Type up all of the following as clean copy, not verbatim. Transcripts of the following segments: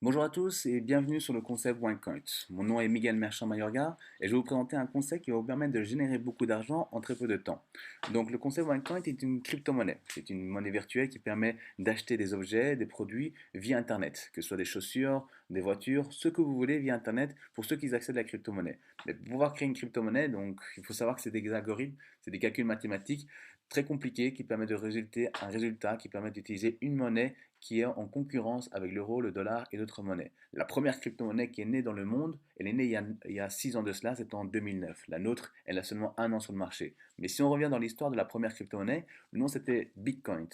Bonjour à tous et bienvenue sur le concept OneCoin. Mon nom est Miguel Merchant Mayorga et je vais vous présenter un concept qui va vous permettre de générer beaucoup d'argent en très peu de temps. Donc le concept OneCoin est une crypto-monnaie. C'est une monnaie virtuelle qui permet d'acheter des objets, des produits via Internet, que ce soit des chaussures, des voitures, ce que vous voulez via Internet pour ceux qui accèdent à la crypto-monnaie. Mais pour pouvoir créer une crypto-monnaie, donc il faut savoir que c'est des algorithmes, c'est des calculs mathématiques très compliqués qui permettent de résulter un résultat qui permet d'utiliser une monnaie qui est en concurrence avec l'euro, le dollar et d'autres monnaies. La première crypto-monnaie qui est née dans le monde, elle est née il y a 6 ans de cela, c'était en 2009. La nôtre, elle a seulement un an sur le marché. Mais si on revient dans l'histoire de la première crypto-monnaie, le nom c'était Bitcoin.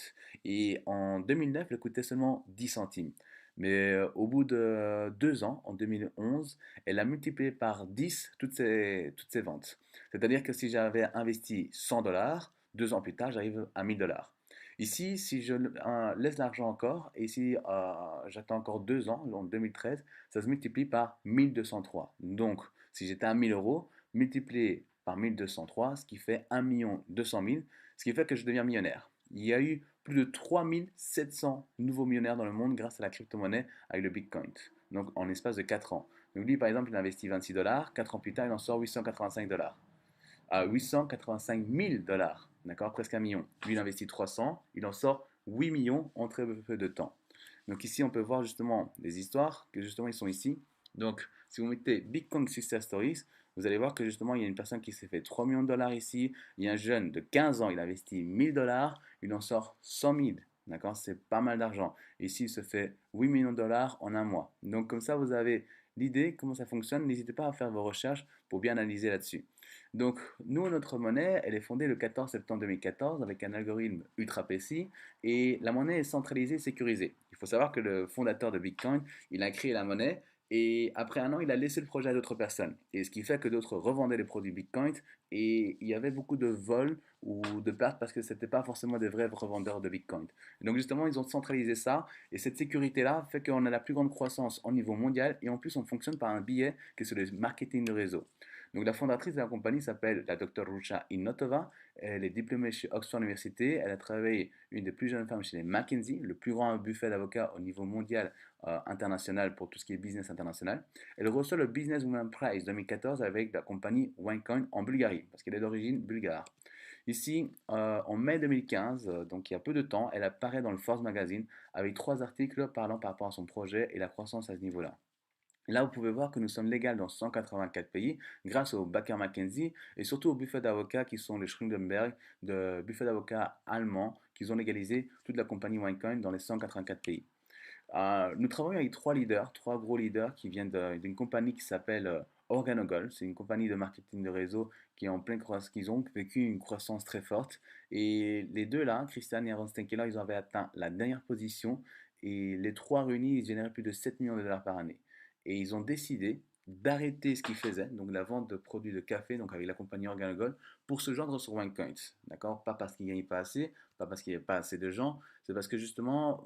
Et en 2009, elle coûtait seulement 10 centimes. Mais au bout de 2 ans, en 2011, elle a multiplié par 10 toutes ses ventes. C'est-à-dire que si j'avais investi 100 dollars, 2 ans plus tard, j'arrive à 1000 dollars. Ici, si je laisse l'argent encore, et si j'attends encore 2 ans, en 2013, ça se multiplie par 1203. Donc, si j'étais à 1000 euros, multiplié par 1203, ce qui fait 1 200 000, ce qui fait que je deviens millionnaire. Il y a eu plus de 3700 nouveaux millionnaires dans le monde grâce à la crypto-monnaie avec le Bitcoin. Donc, en l'espace de 4 ans. Donc, lui, par exemple, il investit 26 dollars, 4 ans plus tard, il en sort 885 dollars à 885 000 dollars, d'accord, presque 1 million. Lui, il investit 300, il en sort 8 millions en très peu de temps. Donc ici, on peut voir justement des histoires que justement ils sont ici. Donc, si vous mettez Bitcoin Success Stories, vous allez voir que justement, il y a une personne qui s'est fait 3 millions de dollars ici. Il y a un jeune de 15 ans, il investit 1000 dollars, il en sort 100 000. D'accord, c'est pas mal d'argent. Ici, il se fait 8 millions de dollars en un mois. Donc, comme ça, vous avez l'idée, comment ça fonctionne. N'hésitez pas à faire vos recherches pour bien analyser là-dessus. Donc, nous, notre monnaie, elle est fondée le 14 septembre 2014 avec un algorithme ultra précis et la monnaie est centralisée et sécurisée. Il faut savoir que le fondateur de Bitcoin, il a créé la monnaie et après un an, il a laissé le projet à d'autres personnes. Et ce qui fait que d'autres revendaient les produits Bitcoin et il y avait beaucoup de vols ou de pertes parce que ce n'était pas forcément des vrais revendeurs de Bitcoin. Et donc, justement, ils ont centralisé ça et cette sécurité-là fait qu'on a la plus grande croissance au niveau mondial et en plus, on fonctionne par un billet qui est sur le marketing de réseau. Donc la fondatrice de la compagnie s'appelle la Dr Rucha Inotova. Elle est diplômée chez Oxford University. Elle a travaillé une des plus jeunes femmes chez les McKinsey, le plus grand buffet d'avocats au niveau mondial international pour tout ce qui est business international. Elle reçoit le Business Women Prize 2014 avec la compagnie OneCoin en Bulgarie, parce qu'elle est d'origine bulgare. Ici, en mai 2015, donc il y a peu de temps, elle apparaît dans le Forbes Magazine avec 3 articles parlant par rapport à son projet et la croissance à ce niveau-là. Là, vous pouvez voir que nous sommes légaux dans 184 pays grâce au Baker McKenzie et surtout au buffet d'avocats qui sont les Schringenberg, de buffet d'avocats allemands qui ont légalisé toute la compagnie OneCoin dans les 184 pays. Nous travaillons avec 3 leaders, 3 gros leaders qui viennent d'une compagnie qui s'appelle Organogol. C'est une compagnie de marketing de réseau qui est en pleine croissance, qui ont vécu une croissance très forte. Et les deux là, Christian et Aaron Stenkeller, ils avaient atteint la dernière position et les trois réunis, ils généraient plus de 7 millions de dollars par année. Et ils ont décidé d'arrêter ce qu'ils faisaient, donc la vente de produits de café, donc avec la compagnie Organogol, pour se joindre sur OneCoin. D'accord? Pas parce qu'ils ne gagnaient pas assez, pas parce qu'il n'y avait pas assez de gens, c'est parce que justement,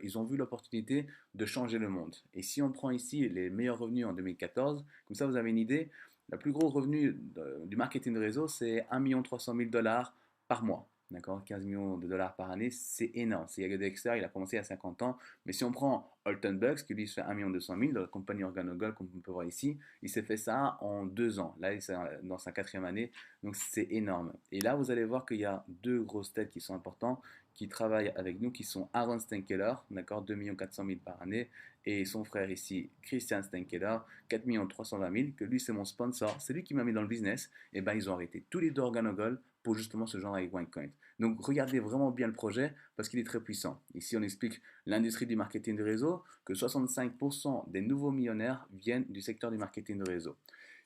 ils ont vu l'opportunité de changer le monde. Et si on prend ici les meilleurs revenus en 2014, comme ça vous avez une idée, le plus gros revenu du marketing de réseau, c'est 1 300 000 dollars par mois. D'accord, 15 millions de dollars par année, c'est énorme. C'est Yago Dexter, il a commencé à 50 ans. Mais si on prend Alton Bucks, qui lui se fait 1 200 000 de la compagnie Organogol, comme on peut voir ici, il s'est fait ça en 2 ans. Là, il est dans sa quatrième année. Donc c'est énorme. Et là, vous allez voir qu'il y a deux grosses têtes qui sont importantes, qui travaillent avec nous, qui sont Aaron Stenkeller, d'accord, 2 400 000 par année, et son frère ici, Christian Stenkeller, 4 320 000, que lui c'est mon sponsor, c'est lui qui m'a mis dans le business. Et ben ils ont arrêté tous les deux Organogol pour justement ce genre avec OneCoin. Donc regardez vraiment bien le projet parce qu'il est très puissant. Ici on explique l'industrie du marketing de réseau, que 65% des nouveaux millionnaires viennent du secteur du marketing de réseau.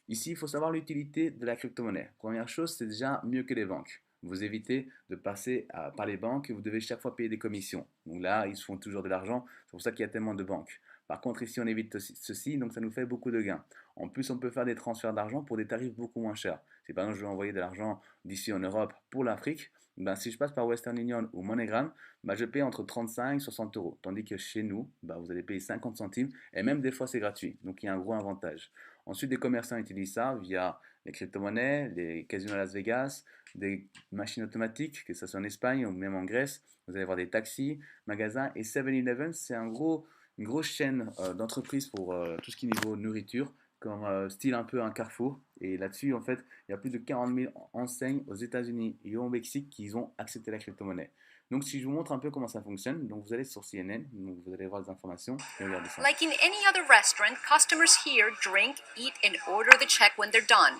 Ici, il faut savoir l'utilité de la crypto-monnaie. Première chose, c'est déjà mieux que les banques. Vous évitez de passer par les banques et vous devez chaque fois payer des commissions. Donc là, ils se font toujours de l'argent. C'est pour ça qu'il y a tellement de banques. Par contre, ici, on évite ceci, donc ça nous fait beaucoup de gains. En plus, on peut faire des transferts d'argent pour des tarifs beaucoup moins chers. Si par exemple, je veux envoyer de l'argent d'ici en Europe pour l'Afrique, ben, si je passe par Western Union ou MoneyGram, ben, je paye entre 35 et 60 euros. Tandis que chez nous, ben, vous allez payer 50 centimes et même des fois, c'est gratuit. Donc, il y a un gros avantage. Ensuite, des commerçants utilisent ça via les crypto-monnaies, les casinos à Las Vegas, des machines automatiques, que ce soit en Espagne ou même en Grèce. Vous allez voir des taxis, magasins et 7-Eleven, c'est un gros une grosse chaîne d'entreprises pour tout ce qui est niveau nourriture, comme style un peu un Carrefour. Et là-dessus, en fait, il y a plus de 40 000 enseignes aux États-Unis et au Mexique qui ont accepté la crypto-monnaie. Donc, si je vous montre un peu comment ça fonctionne, donc vous allez sur CNN, donc vous allez voir les informations et regardez ça. Like in any other restaurant, customers here drink, eat, and order the check when they're done.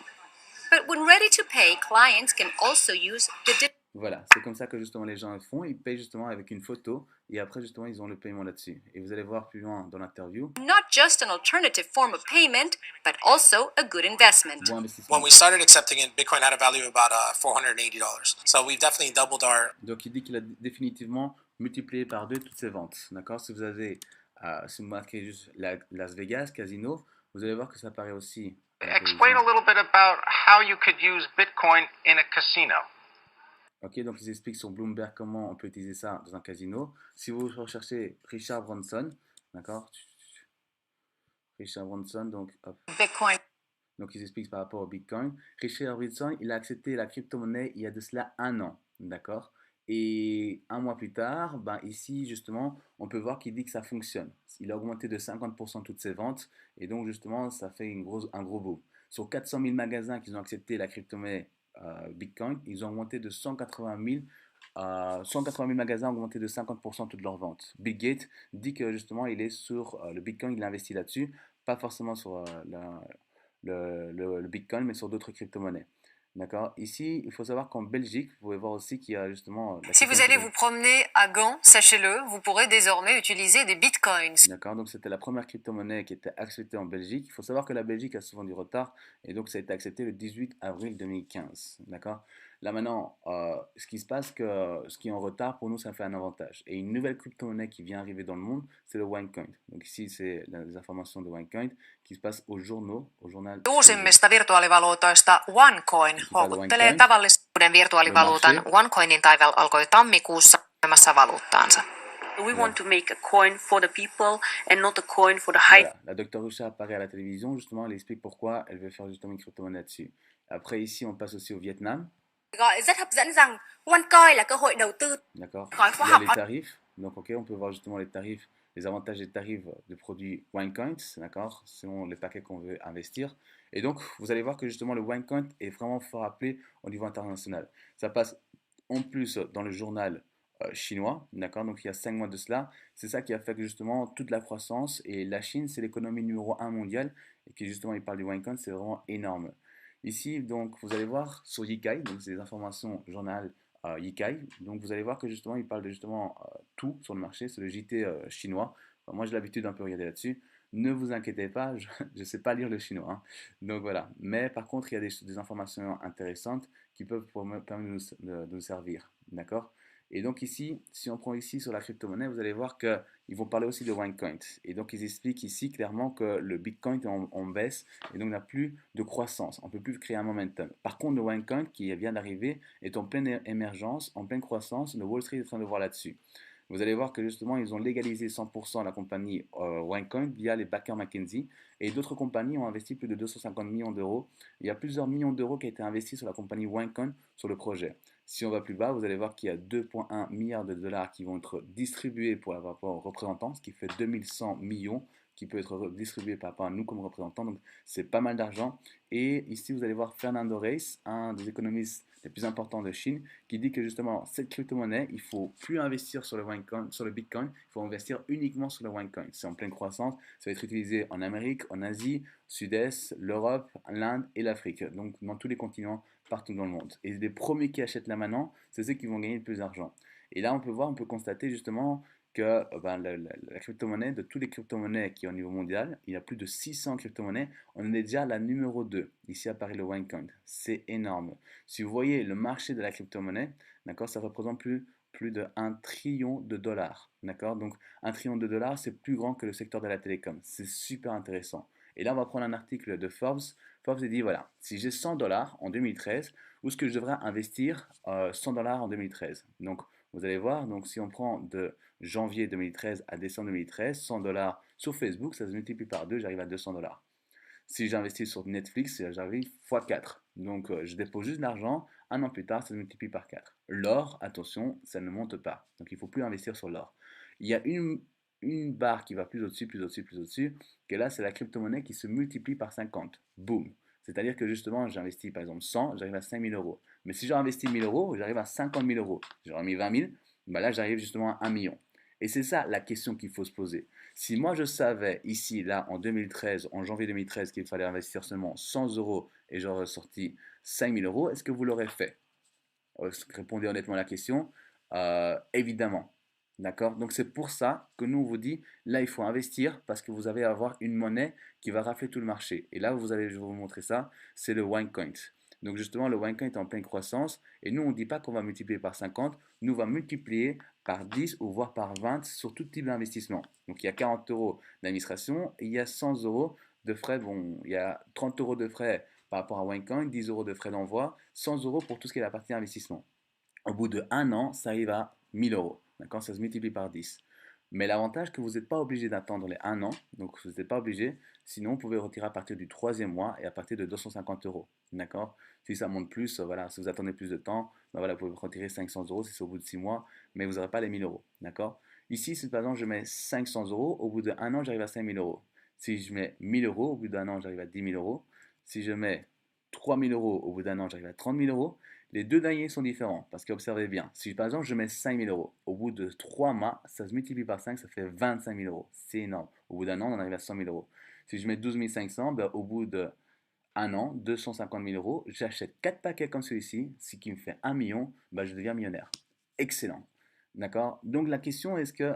But when ready to pay, clients can also use the Voilà, c'est comme ça que justement les gens le font. Ils payent justement avec une photo et après justement ils ont le paiement là-dessus. Et vous allez voir plus loin dans l'interview. not just an alternative form of payment, but also a good investment. Bon When investissement. we started accepting it, Bitcoin had a value of about $480. So we've definitely doubled our. Donc il dit qu'il a définitivement multiplié par deux toutes ses ventes. D'accord. Si vous avez, si vous marquez juste Las Vegas, casino, vous allez voir que ça apparaît aussi. Explain a little bit about how you could use Bitcoin in a casino. Ok, donc ils expliquent sur Bloomberg comment on peut utiliser ça dans un casino. Si vous recherchez Richard Branson, d'accord, Richard Branson, donc hop. Bitcoin. Donc ils expliquent par rapport au Bitcoin. Richard Branson, il a accepté la crypto-monnaie il y a de cela un an, d'accord. Et un mois plus tard, ben ici justement, on peut voir qu'il dit que ça fonctionne. Il a augmenté de 50% toutes ses ventes et donc justement, ça fait un gros boom. Sur 400 000 magasins qui ont accepté la crypto-monnaie Bitcoin, ils ont augmenté de 180 000 magasins ont augmenté de 50% toutes leurs ventes. Bill Gates dit que justement, il est sur le Bitcoin, il investit là-dessus, pas forcément sur le Bitcoin, mais sur d'autres crypto-monnaies. D'accord. Ici, il faut savoir qu'en Belgique, vous pouvez voir aussi qu'il y a justement. Si vous allez vous promener à Gand, sachez-le, vous pourrez désormais utiliser des bitcoins. D'accord. Donc, c'était la première crypto-monnaie qui était acceptée en Belgique. Il faut savoir que la Belgique a souvent du retard et donc ça a été accepté le 18 avril 2015. D'accord. Là maintenant, ce qui se passe, que ce qui est en retard, pour nous, ça fait un avantage. Et une nouvelle crypto-monnaie qui vient arriver dans le monde, c'est le OneCoin. Donc ici, c'est les informations de OneCoin qui se passent aux journaux, au journal. Uusimmista virtuaalivaluutoista OneCoin houkuttelee tavallisuuden virtuaalivaluutan. OneCoinin taival alkoi tammikuussa voimassa valuuttaansa. We want to make a coin for the people and not a coin for the high. Voilà. La docteur Rusha apparaît à la télévision, justement, elle explique pourquoi elle veut faire justement une crypto-monnaie dessus. Après, ici, on passe aussi au Vietnam. Rất hấp dẫn rằng OneCoin là cơ hội đầu tư. D'accord. Il y a les tarifs. Donc, ok, on peut voir justement les tarifs, les avantages et tarifs de produits OneCoin, d'accord, selon les paquets qu'on veut investir. Et donc, vous allez voir que justement le OneCoin est vraiment fort appelé au niveau international. Ça passe en plus dans le journal chinois, d'accord, donc il y a 5 mois de cela. C'est ça qui a fait que justement toute la croissance, et la Chine, c'est l'économie numéro 1 mondiale, et qui justement, il parle du OneCoin, c'est vraiment énorme. Ici, donc, vous allez voir sur Yikai, donc c'est des informations journal Yikai. Donc, vous allez voir que justement, il parle de justement tout sur le marché, c'est le JT chinois. Enfin, moi, j'ai l'habitude d'un peu regarder là-dessus. Ne vous inquiétez pas, je ne sais pas lire le chinois. Hein. Donc voilà. Mais par contre, il y a des informations intéressantes qui peuvent permettre de nous servir. D'accord. Et donc ici, si on prend ici sur la crypto-monnaie, vous allez voir qu'ils vont parler aussi de OneCoin. Et donc ils expliquent ici clairement que le Bitcoin est en baisse et donc n'a plus de croissance. On ne peut plus créer un momentum. Par contre, le OneCoin qui vient d'arriver est en pleine émergence, en pleine croissance. Le Wall Street est en train de voir là-dessus. Vous allez voir que justement, ils ont légalisé 100% la compagnie OneCoin via les backers McKinsey. Et d'autres compagnies ont investi plus de 250 millions d'euros. Il y a plusieurs millions d'euros qui ont été investis sur la compagnie OneCoin sur le projet. Si on va plus bas, vous allez voir qu'il y a 2,1 milliards de dollars qui vont être distribués pour rapport aux représentants, ce qui fait 2100 millions qui peut être distribué par rapport à nous comme représentants. Donc c'est pas mal d'argent. Et ici, vous allez voir Fernando Reis, un des économistes les plus importants de Chine, qui dit que justement, cette crypto-monnaie, il ne faut plus investir sur le Bitcoin, il faut investir uniquement sur le OneCoin. C'est en pleine croissance, ça va être utilisé en Amérique, en Asie, Sud-Est, l'Europe, l'Inde et l'Afrique. Donc dans tous les continents, partout dans le monde. Et les premiers qui achètent là maintenant, c'est ceux qui vont gagner le plus d'argent. Et là, on peut constater justement que la crypto-monnaie, de toutes les crypto-monnaies qui est au niveau mondial, il y a plus de 600 crypto-monnaies, on est déjà la numéro 2. Ici apparaît le OneCoin. C'est énorme. Si vous voyez le marché de la crypto-monnaie, d'accord, ça représente plus de 1 trillion de dollars. D'accord. Donc 1 trillion de dollars, c'est plus grand que le secteur de la télécom. C'est super intéressant. Et là, on va prendre un article de Forbes. Forbes dit, voilà, si j'ai 100 dollars en 2013, où est-ce que je devrais investir 100 dollars en 2013? Donc, vous allez voir, donc si on prend de janvier 2013 à décembre 2013, 100 dollars sur Facebook, ça se multiplie par 2, j'arrive à 200 dollars. Si j'investis sur Netflix, j'arrive x4. Donc, je dépose juste de l'argent, un an plus tard, ça se multiplie par 4. L'or, attention, ça ne monte pas. Donc, il ne faut plus investir sur l'or. Il y a une une barre qui va plus au-dessus, plus au-dessus, plus au-dessus, que là, c'est la crypto-monnaie qui se multiplie par 50. Boum. C'est-à-dire que justement, j'investis par exemple 100, j'arrive à 5 000 euros. Mais si j'ai investi 1 000 euros, j'arrive à 50 000 euros. J'aurais mis 20 000, bah là, j'arrive justement à 1 million. Et c'est ça la question qu'il faut se poser. Si moi je savais ici, là, en 2013, en janvier 2013, qu'il fallait investir seulement 100 euros et j'aurais sorti 5 000 euros, est-ce que vous l'aurez fait? Répondez honnêtement à la question. Évidemment. D'accord? Donc c'est pour ça que nous on vous dit, là il faut investir parce que vous allez avoir une monnaie qui va rafler tout le marché. Et là vous allez, je vais vous montrer ça, c'est le OneCoin. Donc justement le OneCoin est en pleine croissance et nous on ne dit pas qu'on va multiplier par 50, nous on va multiplier par 10 ou voire par 20 sur tout type d'investissement. Donc il y a 40 euros d'administration et il y a 100 euros de frais, bon il y a 30 euros de frais par rapport à OneCoin, 10 euros de frais d'envoi, 100 euros pour tout ce qui est la partie investissement. Au bout de 1 an, ça arrive à 1 000 euros. D'accord? Ça se multiplie par 10. Mais l'avantage, que vous n'êtes pas obligé d'attendre les 1 an. Donc, vous n'êtes pas obligé. Sinon, vous pouvez retirer à partir du troisième mois et à partir de 250 euros. D'accord? Si ça monte plus, voilà, si vous attendez plus de temps, ben voilà, vous pouvez retirer 500 euros si c'est au bout de 6 mois. Mais vous n'aurez pas les 1 000 euros. D'accord? Ici, si par exemple je mets 500 euros, au bout de 1 an, j'arrive à 5 000 euros. Si je mets 1 000 euros, au bout d'1 an, j'arrive à 10 000 euros. Si je mets 3 000 euros, au bout d'1 an, j'arrive à 30 000 euros. Les deux derniers sont différents parce qu'observez bien, si par exemple je mets 5 000 euros, au bout de 3 mois, ça se multiplie par 5, ça fait 25 000 euros. C'est énorme. Au bout d'un an, on arrive à 100 000 euros. Si je mets 12 500, ben, au bout d'un an, 250 000 euros, j'achète 4 paquets comme celui-ci, ce qui me fait 1 million, ben, je deviens millionnaire. Excellent. D'accord? Donc la question, est-ce que,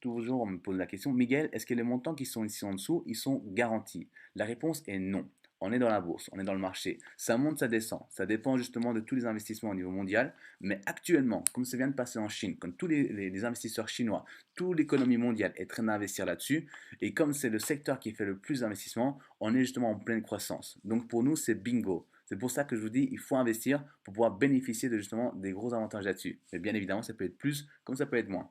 toujours on me pose la question, Miguel, est-ce que les montants qui sont ici en dessous, ils sont garantis? La réponse est non. On est dans la bourse, on est dans le marché. Ça monte, ça descend. Ça dépend justement de tous les investissements au niveau mondial. Mais actuellement, comme ça vient de passer en Chine, comme tous les investisseurs chinois, toute l'économie mondiale est en train d'investir là-dessus. Et comme c'est le secteur qui fait le plus d'investissement, on est justement en pleine croissance. Donc pour nous, c'est bingo. C'est pour ça que je vous dis, il faut investir pour pouvoir bénéficier de justement des gros avantages là-dessus. Mais bien évidemment, ça peut être plus comme ça peut être moins.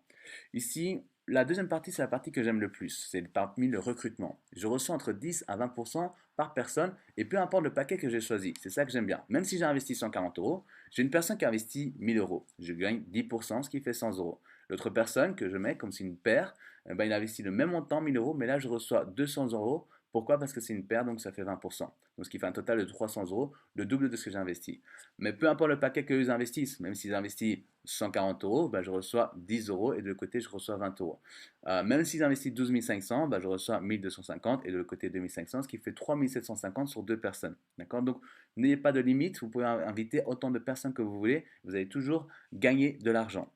Ici, la deuxième partie, c'est la partie que j'aime le plus. C'est parmi le recrutement. Je reçois entre 10 à 20% par personne et peu importe le paquet que j'ai choisi. C'est ça que j'aime bien. Même si j'ai investi 140 euros, j'ai une personne qui a investi 1000 euros. Je gagne 10%, ce qui fait 100 euros. L'autre personne que je mets comme c'est une paire, ben, il a investi le même montant, 1000 euros, mais là je reçois 200 euros. Pourquoi? Parce que c'est une paire, donc ça fait 20%. Donc ce qui fait un total de 300 euros, le double de ce que j'ai investi. Mais peu importe le paquet qu'ils investissent, même s'ils investissent 140 euros, ben, je reçois 10 euros et de l'autre côté, je reçois 20 euros. Même s'ils investissent 12 500, ben, je reçois 1250 et de l'autre côté 2500, ce qui fait 3750 sur deux personnes. D'accord? Donc n'ayez pas de limite, vous pouvez inviter autant de personnes que vous voulez, vous allez toujours gagner de l'argent.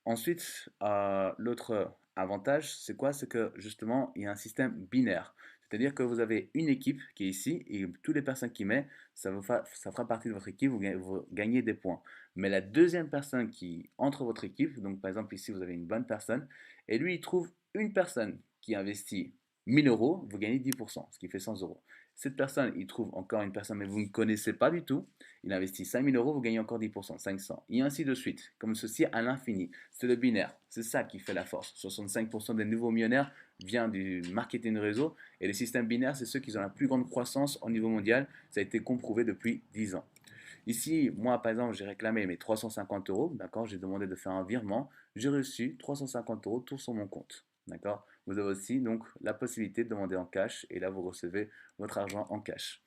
Ensuite, l'autre avantage, c'est quoi? C'est que justement, il y a un système binaire. C'est-à-dire que vous avez une équipe qui est ici et toutes les personnes qui mettent, ça fera partie de votre équipe, vous gagnez des points. Mais la deuxième personne qui entre votre équipe, donc par exemple ici vous avez une bonne personne, et lui il trouve une personne qui investit 1000 euros, vous gagnez 10%, ce qui fait 100 euros. Cette personne, il trouve encore une personne, mais vous ne connaissez pas du tout, il investit 5000 euros, vous gagnez encore 10%, 500, et ainsi de suite, comme ceci à l'infini. C'est le binaire, c'est ça qui fait la force. 65% des nouveaux millionnaires vient du marketing réseau, et les systèmes binaires, c'est ceux qui ont la plus grande croissance au niveau mondial. Ça a été comprouvé depuis 10 ans. Ici, moi, par exemple, j'ai réclamé mes 350 euros, d'accord, j'ai demandé de faire un virement, j'ai reçu 350 euros tout sur mon compte, d'accord. Vous avez aussi donc la possibilité de demander en cash, et là, vous recevez votre argent en cash.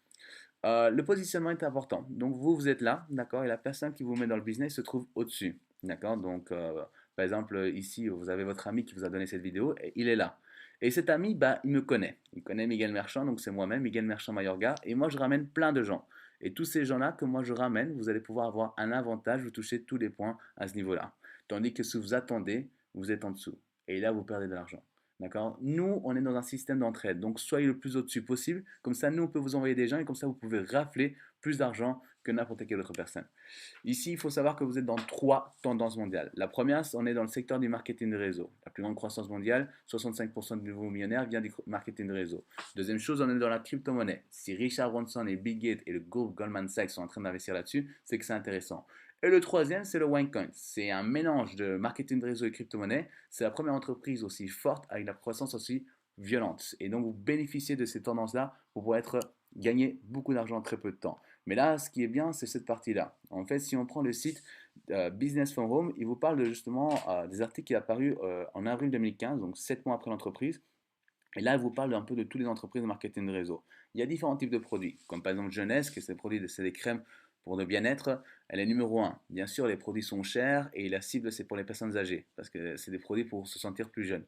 Le positionnement est important. Donc vous êtes là, d'accord, et la personne qui vous met dans le business se trouve au-dessus, d'accord. Donc par exemple ici vous avez votre ami qui vous a donné cette vidéo et il est là. Et cet ami, bah, il me connaît. Il connaît Miguel Merchant, donc c'est moi-même, Miguel Merchant Mayorga, et moi je ramène plein de gens. Et tous ces gens-là que moi je ramène, vous allez pouvoir avoir un avantage, vous touchez tous les points à ce niveau-là. Tandis que si vous attendez, vous êtes en dessous. Et là, vous perdez de l'argent. D'accord? Nous, on est dans un système d'entraide. Donc, soyez le plus au-dessus possible. Comme ça, nous, on peut vous envoyer des gens et comme ça, vous pouvez rafler plus d'argent que n'importe quelle autre personne. Ici, il faut savoir que vous êtes dans 3 tendances mondiales. La première, on est dans le secteur du marketing de réseau. La plus grande croissance mondiale, 65% de nouveaux millionnaires vient du marketing de réseau. Deuxième chose, on est dans la crypto-monnaie. Si Richard Branson et Bill Gates et le groupe Goldman Sachs sont en train d'investir là-dessus, c'est que c'est intéressant. Et le troisième, c'est le OneCoin. C'est un mélange de marketing de réseau et crypto-monnaie. C'est la première entreprise aussi forte avec la croissance aussi violente. Et donc, vous bénéficiez de ces tendances-là pour pouvoir gagner beaucoup d'argent en très peu de temps. Mais là, ce qui est bien, c'est cette partie-là. En fait, si on prend le site Business from Home, il vous parle justement des articles qui sont apparus en avril 2015, donc 7 mois après l'entreprise. Et là, il vous parle un peu de toutes les entreprises de marketing de réseau. Il y a différents types de produits, comme par exemple Jeunesse, qui c'est des crèmes pour le bien-être. Elle est numéro un. Bien sûr, les produits sont chers et la cible, c'est pour les personnes âgées, parce que c'est des produits pour se sentir plus jeune.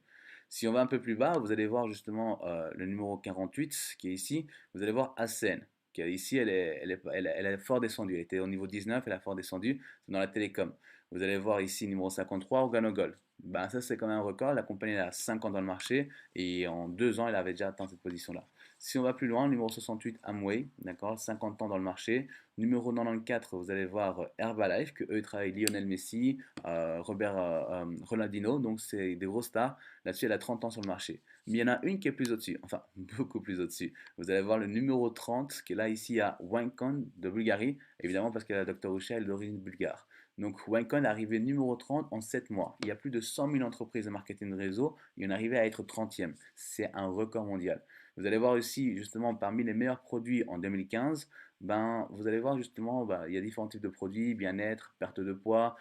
Si on va un peu plus bas, vous allez voir justement le numéro 48 qui est ici. Vous allez voir Asen, qui est ici, elle est fort descendue. Elle était au niveau 19, elle a fort descendu. C'est dans la télécom. Vous allez voir ici numéro 53, Organogol. Ben, ça, c'est quand même un record. La compagnie elle a 5 ans dans le marché et en 2 ans, elle avait déjà atteint cette position-là. Si on va plus loin, numéro 68, Amway, d'accord, 50 ans dans le marché. Numéro 94, vous allez voir Herbalife, que eux travaillent Lionel Messi, Robert Ronaldinho, donc c'est des gros stars. Là-dessus, elle a 30 ans sur le marché. Mais il y en a une qui est plus au-dessus, enfin beaucoup plus au-dessus. Vous allez voir le numéro 30, qui est là ici à Wincon de Bulgarie, évidemment parce que la Dr. Usha est d'origine bulgare. Donc Wincon est arrivé numéro 30 en 7 mois. Il y a plus de 100 000 entreprises de marketing de réseau et on est arrivé à être 30e. C'est un record mondial. Vous allez voir aussi, justement, parmi les meilleurs produits en 2015, ben, vous allez voir justement, ben, il y a différents types de produits, bien-être, perte de poids,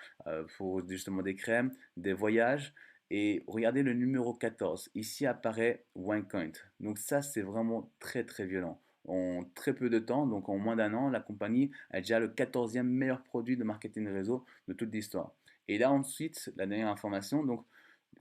pour justement des crèmes, des voyages. Et regardez le numéro 14. Ici apparaît OneCoin. Donc ça, c'est vraiment très très violent. En très peu de temps, donc en moins d'un an, la compagnie a déjà le 14e meilleur produit de marketing réseau de toute l'histoire. Et là ensuite, la dernière information, donc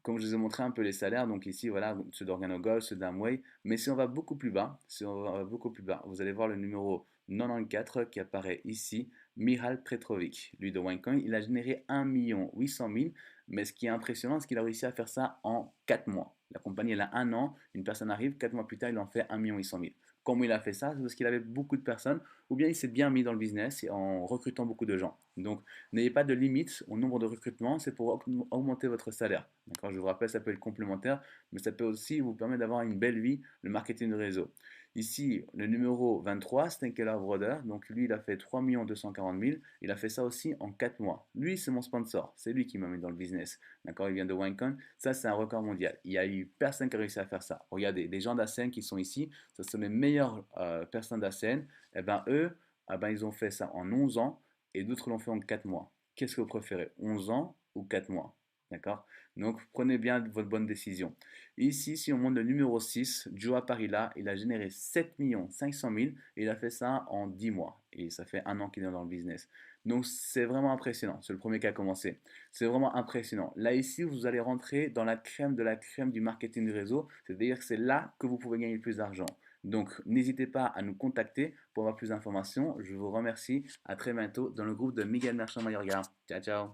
comme je vous ai montré un peu les salaires, donc ici, voilà, ceux d'Organogol, ceux d'Amway. Mais si on va beaucoup plus bas, si on va beaucoup plus bas, vous allez voir le numéro 94 qui apparaît ici, Mihal Petrovic. Lui de OneCoin, il a généré 1 800 000, mais ce qui est impressionnant, c'est qu'il a réussi à faire ça en 4 mois. La compagnie, elle a un an, une personne arrive, 4 mois plus tard, il en fait 1 800 000. Comment il a fait ça? C'est parce qu'il avait beaucoup de personnes, ou bien il s'est bien mis dans le business en recrutant beaucoup de gens. Donc, n'ayez pas de limite au nombre de recrutements, c'est pour augmenter votre salaire. D'accord, je vous rappelle, ça peut être complémentaire, mais ça peut aussi vous permettre d'avoir une belle vie, le marketing de réseau. Ici, le numéro 23, Stenkeller Broder, donc lui, il a fait 3 240 000, il a fait ça aussi en 4 mois. Lui, c'est mon sponsor, c'est lui qui m'a mis dans le business. D'accord, il vient de Wincon, ça c'est un record mondial. Il n'y a eu personne qui a réussi à faire ça. Regardez, des gens d'Asen qui sont ici, ce sont les meilleures personnes d'Asen, et ben eux, ils ont fait ça en 11 ans, et d'autres l'ont fait en 4 mois. Qu'est-ce que vous préférez, 11 ans ou 4 mois? D'accord? Donc prenez bien votre bonne décision. Ici, si on monte le numéro 6, Joe Parilla, il a généré 7 500 000 et il a fait ça en 10 mois. Et ça fait un an qu'il est dans le business. Donc c'est vraiment impressionnant. C'est le premier qui a commencé. C'est vraiment impressionnant. Là, ici, vous allez rentrer dans la crème de la crème du marketing du réseau. C'est-à-dire que c'est là que vous pouvez gagner le plus d'argent. Donc, n'hésitez pas à nous contacter pour avoir plus d'informations. Je vous remercie. À très bientôt dans le groupe de Miguel Merchant Mayorga. Ciao, ciao.